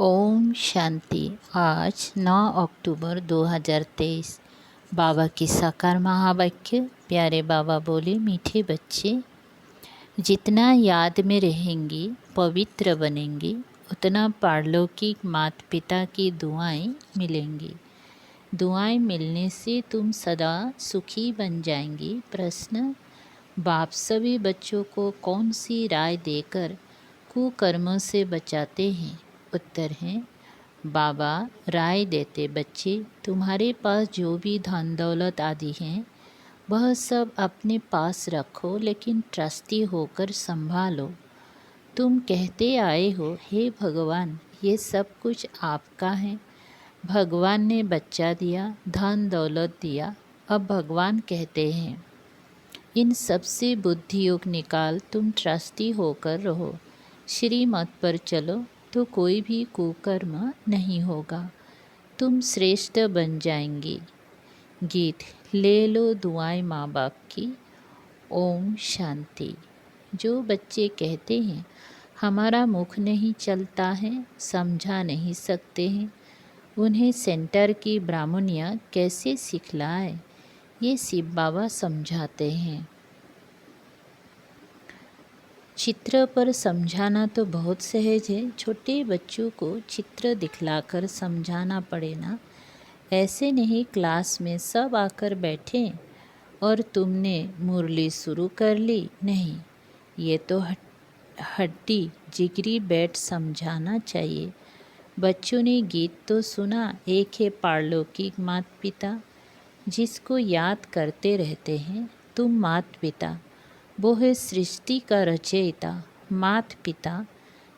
ओम शांति। आज 9 अक्टूबर 2023। बाबा की साकार महावाक्य। प्यारे बाबा बोले, मीठे बच्चे, जितना याद में रहेंगी पवित्र बनेंगी, उतना पारलौकिक माता पिता की दुआएं मिलेंगी। दुआएं मिलने से तुम सदा सुखी बन जाएंगी। प्रश्न: बाप सभी बच्चों को कौन सी राय देकर कुकर्मों से बचाते हैं? उत्तर है, बाबा राय देते, बच्चे तुम्हारे पास जो भी धन दौलत आदि हैं वह सब अपने पास रखो, लेकिन ट्रस्टी होकर संभालो। तुम कहते आए हो, हे भगवान ये सब कुछ आपका है। भगवान ने बच्चा दिया, धन दौलत दिया। अब भगवान कहते हैं, इन सब से बुद्धि योग निकाल तुम ट्रस्टी होकर रहो। श्रीमत पर चलो तो कोई भी कुकर्म नहीं होगा, तुम श्रेष्ठ बन जाएंगी। गीत। ले लो दुआएं माँ बाप की। ओम शांति। जो बच्चे कहते हैं हमारा मुख नहीं चलता है, समझा नहीं सकते हैं, उन्हें सेंटर की ब्राह्मणियाँ कैसे सिखलाए, ये शिव बाबा समझाते हैं। चित्र पर समझाना तो बहुत सहज है, छोटे बच्चों को चित्र दिखलाकर समझाना पड़े ना। ऐसे नहीं क्लास में सब आकर बैठे और तुमने मुरली शुरू कर ली, नहीं। ये तो हड्डी जिगरी बैठ समझाना चाहिए। बच्चों ने गीत तो सुना, एक है पारलौकिक माता पिता जिसको याद करते रहते हैं। तुम माता पिता, वो है सृष्टि का रचयिता। माता पिता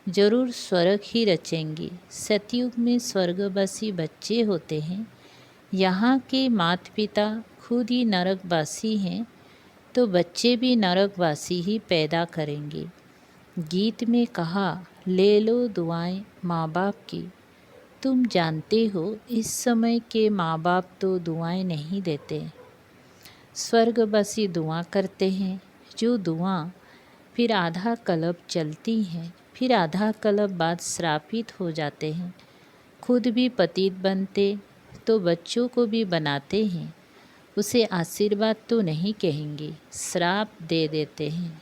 जरूर स्वर्ग ही रचेंगे। सतयुग में स्वर्गवासी बच्चे होते हैं, यहाँ के माता पिता खुद ही नरकवासी हैं, तो बच्चे भी नरकवासी ही पैदा करेंगे। गीत में कहा, ले लो दुआएं माँ बाप की। तुम जानते हो इस समय के माँ बाप तो दुआएं नहीं देते, स्वर्गवासी दुआ करते हैं। जो दुआ फिर आधा कल्प चलती हैं, फिर आधा कल्प बाद श्रापित हो जाते हैं। खुद भी पतित बनते तो बच्चों को भी बनाते हैं। उसे आशीर्वाद तो नहीं कहेंगे, श्राप दे देते हैं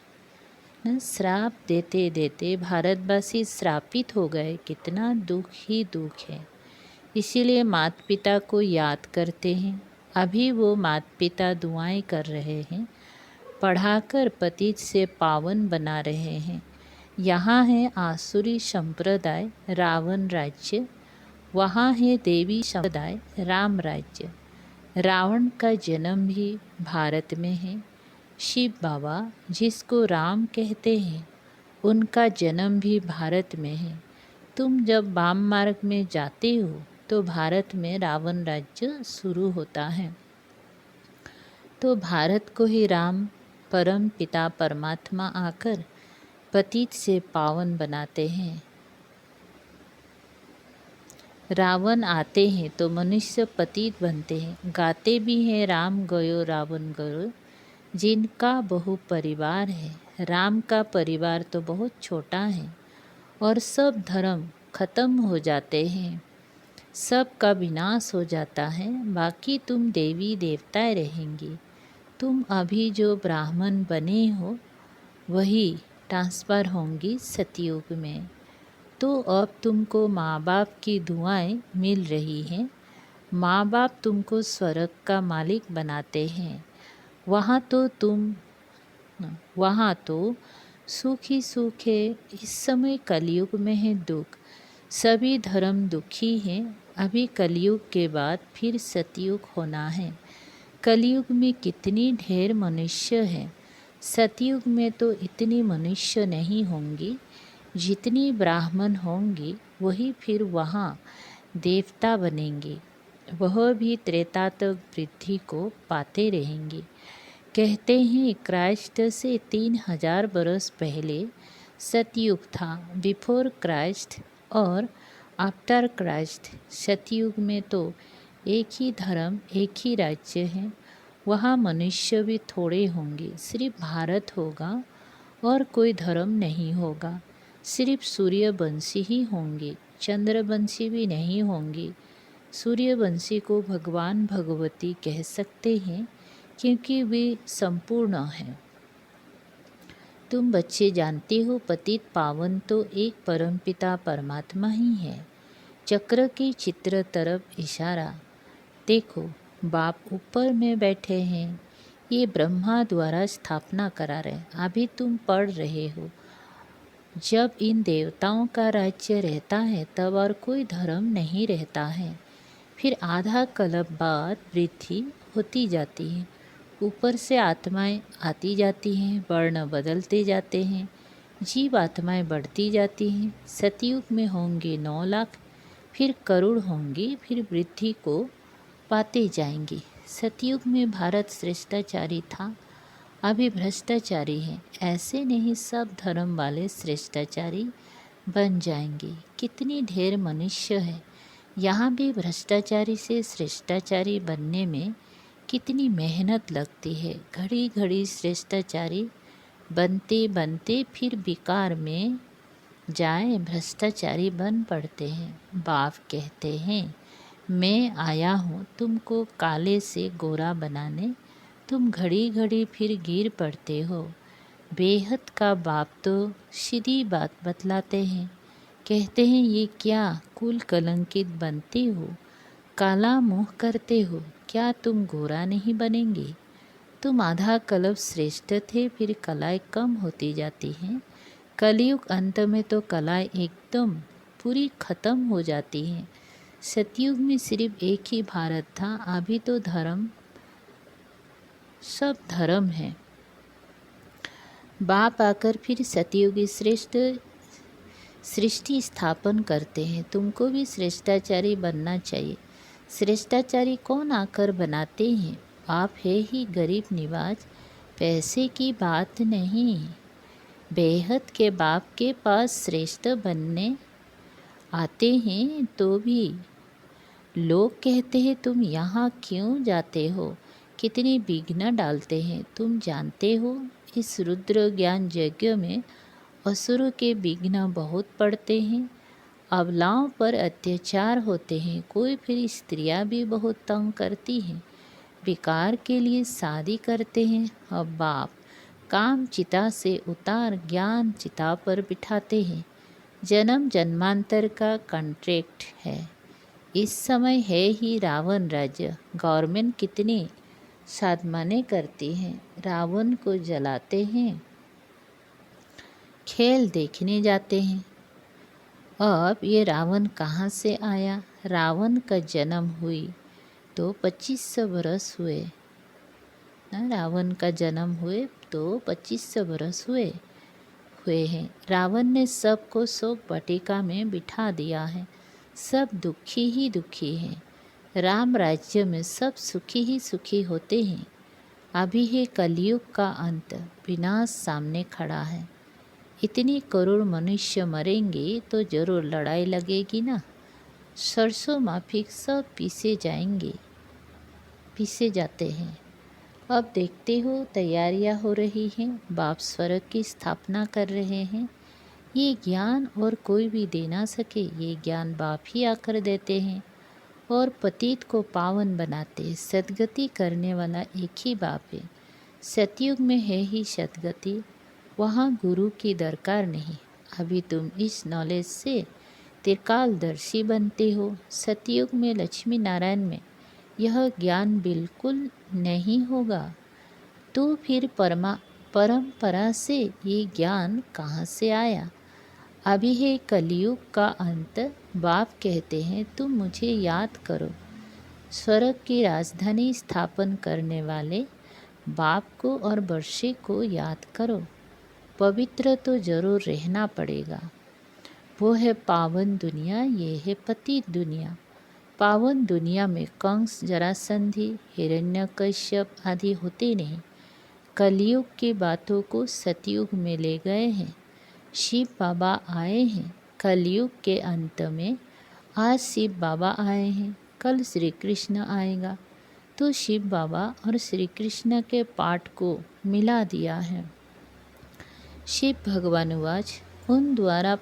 न। श्राप देते देते भारतवासी श्रापित हो गए। कितना दुख ही दुख है। इसीलिए माता पिता को याद करते हैं। अभी वो माता पिता दुआएं कर रहे हैं, पढ़ाकर पतित से पावन बना रहे हैं। यहाँ है आसुरी संप्रदाय रावण राज्य, वहाँ है देवी संप्रदाय राम राज्य। रावण का जन्म भी भारत में है। शिव बाबा जिसको राम कहते हैं, उनका जन्म भी भारत में है। तुम जब वाम मार्ग में जाते हो तो भारत में रावण राज्य शुरू होता है। तो भारत को ही राम परम पिता परमात्मा आकर पतित से पावन बनाते हैं। रावण आते हैं तो मनुष्य पतित बनते हैं। गाते भी हैं, राम गयो रावण गयो, जिनका बहु परिवार है। राम का परिवार तो बहुत छोटा है और सब धर्म खत्म हो जाते हैं, सब का विनाश हो जाता है। बाकी तुम देवी देवताएं रहेंगी। तुम अभी जो ब्राह्मण बने हो वही ट्रांसफ़र होंगी सतयुग में। तो अब तुमको माँ बाप की दुआएं मिल रही हैं। माँ बाप तुमको स्वर्ग का मालिक बनाते हैं। वहाँ तो सुख ही सुख है। इस समय कलयुग में है दुख, सभी धर्म दुखी हैं। अभी कलयुग के बाद फिर सतयुग होना है। कलयुग में कितनी ढेर मनुष्य हैं, सतयुग में तो इतनी मनुष्य नहीं होंगी। जितनी ब्राह्मण होंगी वही फिर वहाँ देवता बनेंगे, वह भी त्रेता तक वृद्धि को पाते रहेंगे। कहते हैं क्राइस्ट से 3000 बरस पहले सतयुग था, बिफोर क्राइस्ट और आफ्टर क्राइस्ट। सतयुग में तो एक ही धर्म एक ही राज्य है, वहाँ मनुष्य भी थोड़े होंगे। सिर्फ भारत होगा और कोई धर्म नहीं होगा। सिर्फ सूर्यवंशी ही होंगे चंद्रवंशी भी नहीं होंगी। सूर्यवंशी को भगवान भगवती कह सकते हैं क्योंकि वे संपूर्ण हैं। तुम बच्चे जानते हो पतित पावन तो एक परमपिता परमात्मा ही है। चक्र के चित्र तरफ इशारा। देखो, बाप ऊपर में बैठे हैं। ये ब्रह्मा द्वारा स्थापना करा रहे। अभी तुम पढ़ रहे हो। जब इन देवताओं का राज्य रहता है तब और कोई धर्म नहीं रहता है। फिर आधा कल्प बाद वृद्धि होती जाती है। ऊपर से आत्माएं आती जाती हैं, वर्ण बदलते जाते हैं, जीव आत्माएं बढ़ती जाती हैं। सतयुग में होंगे 9 लाख, फिर करोड़ होंगे, फिर वृद्धि को पाते जाएंगे। सतयुग में भारत श्रेष्ठाचारी था, अभी भ्रष्टाचारी है। ऐसे नहीं सब धर्म वाले श्रेष्ठाचारी बन जाएंगे। कितनी ढेर मनुष्य है। यहाँ भी भ्रष्टाचारी से श्रेष्ठाचारी बनने में कितनी मेहनत लगती है। घड़ी घड़ी श्रेष्ठाचारी बनते बनते फिर विकार में जाए भ्रष्टाचारी बन पड़ते हैं। बाप कहते हैं, मैं आया हूँ तुमको काले से गोरा बनाने। तुम घड़ी घड़ी फिर गिर पड़ते हो। बेहद का बाप तो सीधी बात बतलाते हैं। कहते हैं, ये क्या कुल कलंकित बनते हो, काला मुँह करते हो, क्या तुम गोरा नहीं बनेंगे? तुम आधा कल्प श्रेष्ठ थे, फिर कलाएं कम होती जाती हैं। कलयुग अंत में तो कलाएं एकदम पूरी खत्म हो जाती हैं। सतयुग में सिर्फ एक ही भारत था, अभी तो धर्म सब धर्म है। बाप आकर फिर सतयुगी श्रेष्ठ सृष्टि स्थापन करते हैं। तुमको भी श्रेष्ठाचारी बनना चाहिए। श्रेष्ठाचारी कौन आकर बनाते हैं? आप है ही गरीब निवाज। पैसे की बात नहीं। बेहद के बाप के पास श्रेष्ठ बनने आते हैं तो भी लोग कहते हैं, तुम यहाँ क्यों जाते हो? कितनी विघ्न डालते हैं। तुम जानते हो इस रुद्र ज्ञान यज्ञ में असुरों के विघ्न बहुत पड़ते हैं। अबलाओं पर अत्याचार होते हैं। कोई फिर स्त्रियां भी बहुत तंग करती हैं। विकार के लिए शादी करते हैं। अब बाप काम चिता से उतार ज्ञान चिता पर बिठाते हैं। जन्म जन्मांतर का कॉन्ट्रैक्ट है। इस समय है ही रावण राज्य। गवर्नमेंट कितनी साधमाने करती हैं। रावण को जलाते हैं, खेल देखने जाते हैं। अब ये रावण कहाँ से आया? रावण का जन्म हुई तो 2500 बरस हुए। रावण का जन्म हुए तो 2500 बरस हुए हैं। रावण ने सबको शोक वाटिका में बिठा दिया है। सब दुखी ही दुखी हैं। राम राज्य में सब सुखी ही सुखी होते हैं। अभी है कलयुग का अंत, विनाश सामने खड़ा है। इतनी करोड़ मनुष्य मरेंगे तो जरूर लड़ाई लगेगी ना। सरसों माफिक सब पीसे जाते हैं। अब देखते हो तैयारियां हो रही हैं। बाप स्वर्ग की स्थापना कर रहे हैं। ये ज्ञान और कोई भी दे ना सके। ये ज्ञान बाप ही आकर देते हैं और पतित को पावन बनाते। सद्गति करने वाला एक ही बाप है। सतयुग में है ही सद्गति, वहाँ गुरु की दरकार नहीं। अभी तुम इस नॉलेज से त्रिकालदर्शी बनते हो। सतयुग में लक्ष्मी नारायण में यह ज्ञान बिल्कुल नहीं होगा तो फिर परंपरा से ये ज्ञान कहाँ से आया? अभी है कलयुग का अंत। बाप कहते हैं, तुम मुझे याद करो। स्वर्ग की राजधानी स्थापन करने वाले बाप को और वर्षे को याद करो। पवित्र तो जरूर रहना पड़ेगा। वो है पावन दुनिया, ये है पतित दुनिया। पावन दुनिया में कंस, जरासंधि, हिरण्यकश्यप आदि होते नहीं। कलयुग की बातों को सतयुग में ले गए हैं। शिव बाबा आए हैं कलयुग के अंत में। आज शिव बाबा आए हैं, कल श्री कृष्ण आएगा तो शिव बाबा और श्री कृष्ण के पाठ को मिला दिया है। शिव भगवानुवाच, उन द्वारा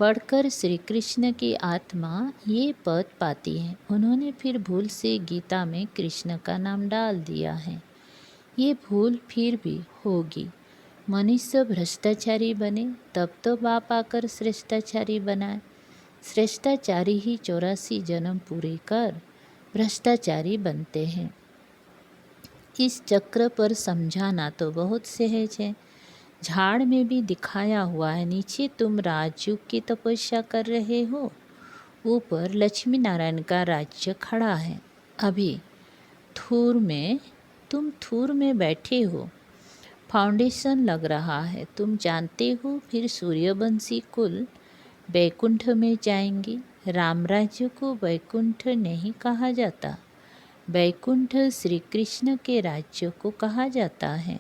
पढ़कर श्री कृष्ण की आत्मा ये पद पाती है। उन्होंने फिर भूल से गीता में कृष्ण का नाम डाल दिया है। ये भूल फिर भी होगी। मनुष्य भ्रष्टाचारी बने तब तो बाप आकर श्रेष्ठाचारी बनाए। श्रेष्ठाचारी ही 84 जन्म पूरे कर भ्रष्टाचारी बनते हैं। इस चक्र पर समझाना तो बहुत सहज है। झाड़ में भी दिखाया हुआ है। नीचे तुम राजयुग की तपस्या कर रहे हो, ऊपर लक्ष्मी नारायण का राज्य खड़ा है। अभी तुम थूर में बैठे हो, फाउंडेशन लग रहा है। तुम जानते हो फिर सूर्यवंशी कुल वैकुंठ में जाएंगे। रामराज्य को वैकुंठ नहीं कहा जाता, वैकुंठ श्री कृष्ण के राज्य को कहा जाता है।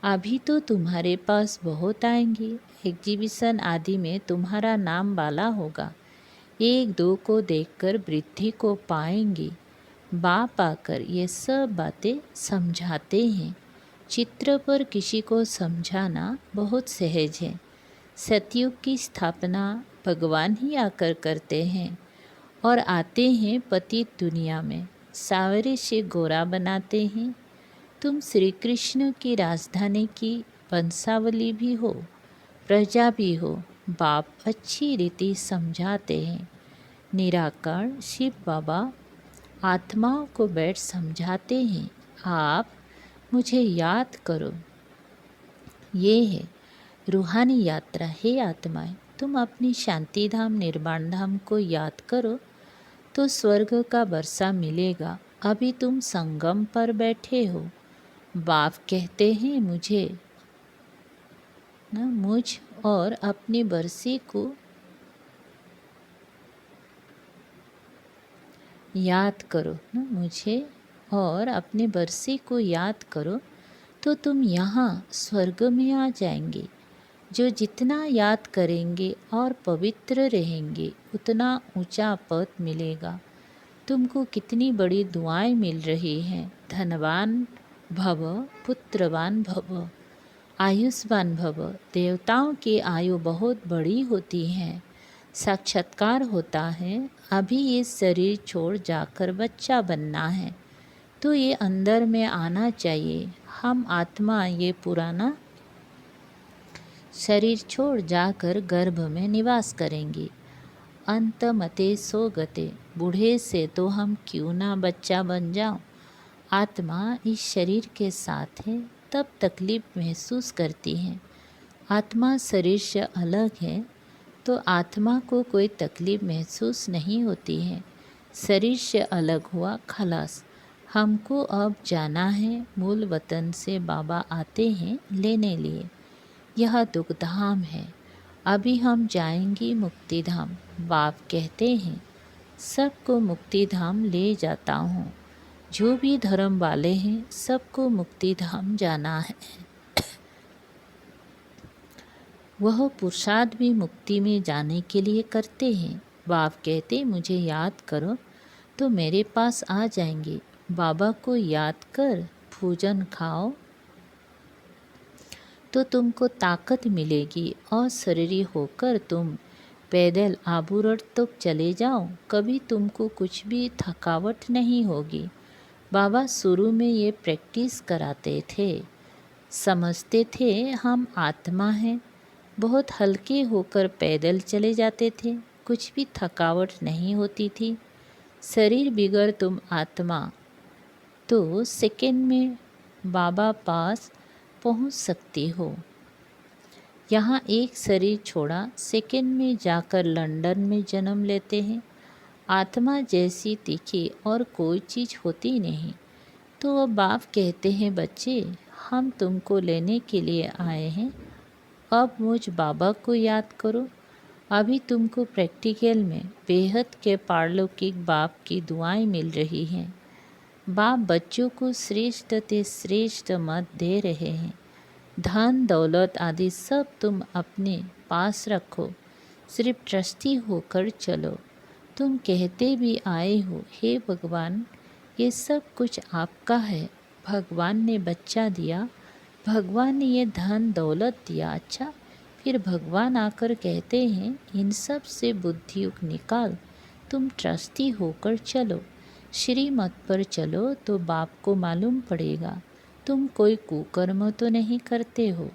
अभी तो तुम्हारे पास बहुत आएंगे। एग्जीबिशन आदि में तुम्हारा नाम वाला होगा। 1-2 को देखकर वृद्धि को पाएंगे। बाप आकर ये सब बातें समझाते हैं। चित्र पर किसी को समझाना बहुत सहज है। सतयुग की स्थापना भगवान ही आकर करते हैं और आते हैं पतित दुनिया में, सावरे से गोरा बनाते हैं। तुम श्री कृष्ण की राजधानी की वंशावली भी हो, प्रजा भी हो। बाप अच्छी रीति समझाते हैं। निराकार शिव बाबा आत्माओं को बैठ समझाते हैं, आप मुझे याद करो। ये है रूहानी यात्रा। हे आत्माएं, तुम अपनी शांति धाम निर्वाण धाम को याद करो तो स्वर्ग का वर्षा मिलेगा। अभी तुम संगम पर बैठे हो। बाप कहते हैं मुझ और अपनी बरसी को याद करो, मुझे और अपने बरसी को याद करो तो तुम यहाँ स्वर्ग में आ जाएंगे। जो जितना याद करेंगे और पवित्र रहेंगे उतना ऊंचा पद मिलेगा। तुमको कितनी बड़ी दुआएं मिल रही हैं। धनवान भव, पुत्रवान भव, आयुष्मान भव। देवताओं की आयु बहुत बड़ी होती है। साक्षात्कार होता है। अभी ये शरीर छोड़ जाकर बच्चा बनना है तो ये अंदर में आना चाहिए। हम आत्मा ये पुराना शरीर छोड़ जाकर गर्भ में निवास करेंगे। अंत मते सो गते, बूढ़े से तो हम क्यों ना बच्चा बन जाओ। आत्मा इस शरीर के साथ है तब तकलीफ महसूस करती है। आत्मा शरीर से अलग है तो आत्मा को कोई तकलीफ महसूस नहीं होती है। शरीर से अलग हुआ खलास। हमको अब जाना है। मूल वतन से बाबा आते हैं लेने लिए। यह दुखधाम है। अभी हम जाएंगे मुक्ति धाम। बाप कहते हैं सबको मुक्ति धाम ले जाता हूँ। जो भी धर्म वाले हैं सबको मुक्ति धाम जाना है। वह पुरुषार्थ भी मुक्ति में जाने के लिए करते हैं। बाप कहते मुझे याद करो तो मेरे पास आ जाएंगे। बाबा को याद कर भोजन खाओ तो तुमको ताकत मिलेगी और शरीरी होकर तुम पैदल आबूरड़ तक चले जाओ, कभी तुमको कुछ भी थकावट नहीं होगी। बाबा शुरू में ये प्रैक्टिस कराते थे। समझते थे हम आत्मा हैं। बहुत हल्के होकर पैदल चले जाते थे, कुछ भी थकावट नहीं होती थी। शरीर बिगड़ तुम आत्मा तो सेकंड में बाबा पास पहुंच सकती हो। यहाँ एक शरीर छोड़ा सेकंड में जाकर लंदन में जन्म लेते हैं। आत्मा जैसी तीखी और कोई चीज़ होती नहीं। तो अब बाप कहते हैं बच्चे हम तुमको लेने के लिए आए हैं। अब मुझ बाबा को याद करो। अभी तुमको प्रैक्टिकल में बेहद के पारलौकिक बाप की दुआएं मिल रही हैं। बाप बच्चों को श्रेष्ठ ते श्रेष्ठ मत दे रहे हैं। धन दौलत आदि सब तुम अपने पास रखो, सिर्फ ट्रस्टी होकर चलो। तुम कहते भी आए हो हे भगवान ये सब कुछ आपका है। भगवान ने बच्चा दिया, भगवान ने ये धन दौलत दिया। अच्छा फिर भगवान आकर कहते हैं, इन सब से बुद्धियुक्त निकाल, तुम ट्रस्टी होकर चलो। श्रीमत पर चलो तो बाप को मालूम पड़ेगा तुम कोई कुकर्म तो नहीं करते हो।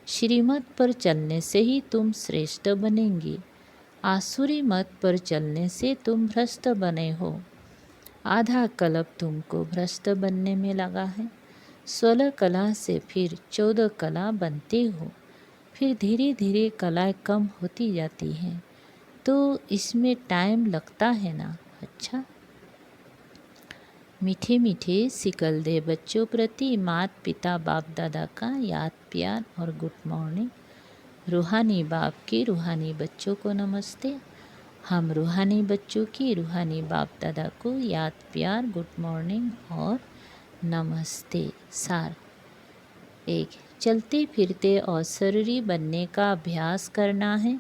श्रीमत पर चलने से ही तुम श्रेष्ठ बनेंगे। आसुरी मत पर चलने से तुम भ्रष्ट बने हो। आधा कल्प तुमको भ्रष्ट बनने में लगा है। 16 कला से फिर 14 कला बनते हो। फिर धीरे धीरे कलाएं कम होती जाती हैं, तो इसमें टाइम लगता है ना। अच्छा, मीठे मीठे सिकलदे बच्चों प्रति माता पिता बाप दादा का याद प्यार और गुड मॉर्निंग। रूहानी बाप के रूहानी बच्चों को नमस्ते। हम रूहानी बच्चों की रूहानी बाप दादा को याद प्यार गुड मॉर्निंग और नमस्ते। सार एक, चलते फिरते और शरीरी बनने का अभ्यास करना है।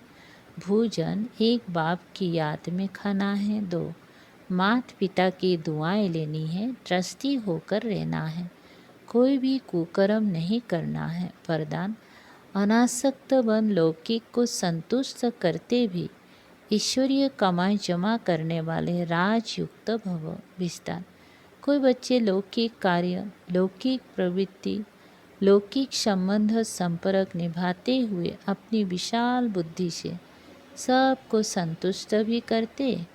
भोजन एक बाप की याद में खाना है। 2, माता पिता की दुआएं लेनी है। ट्रस्टी होकर रहना है। कोई भी कुकर्म नहीं करना है। वरदान, अनासक्त बन लौकिक को संतुष्ट करते भी ईश्वरीय कमाई जमा करने वाले राजयुक्त भव। विस्तार, कोई बच्चे लौकिक कार्य, लौकिक प्रवृत्ति, लौकिक संबंध संपर्क निभाते हुए अपनी विशाल बुद्धि से सबको संतुष्ट भी करते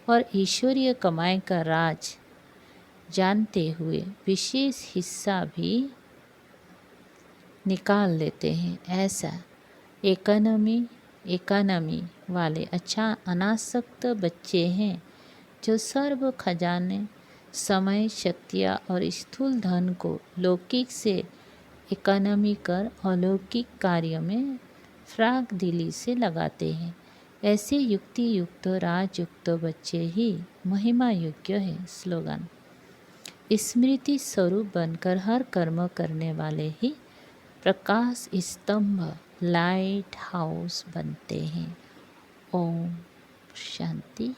और ईश्वरीय कमाई का राज जानते हुए विशेष हिस्सा भी निकाल लेते हैं। ऐसा इकोनॉमी वाले अच्छा अनासक्त बच्चे हैं जो सर्व खजाने, समय, शक्तियाँ और स्थूल धन को लौकिक से इकोनॉमी कर अलौकिक कार्य में फ्राक दिली से लगाते हैं। ऐसे युक्ति युक्त राजयुक्त बच्चे ही महिमा योग्य है। स्लोगन, स्मृति स्वरूप बनकर हर कर्म करने वाले ही प्रकाश स्तंभ लाइट हाउस बनते हैं। ओम शांति।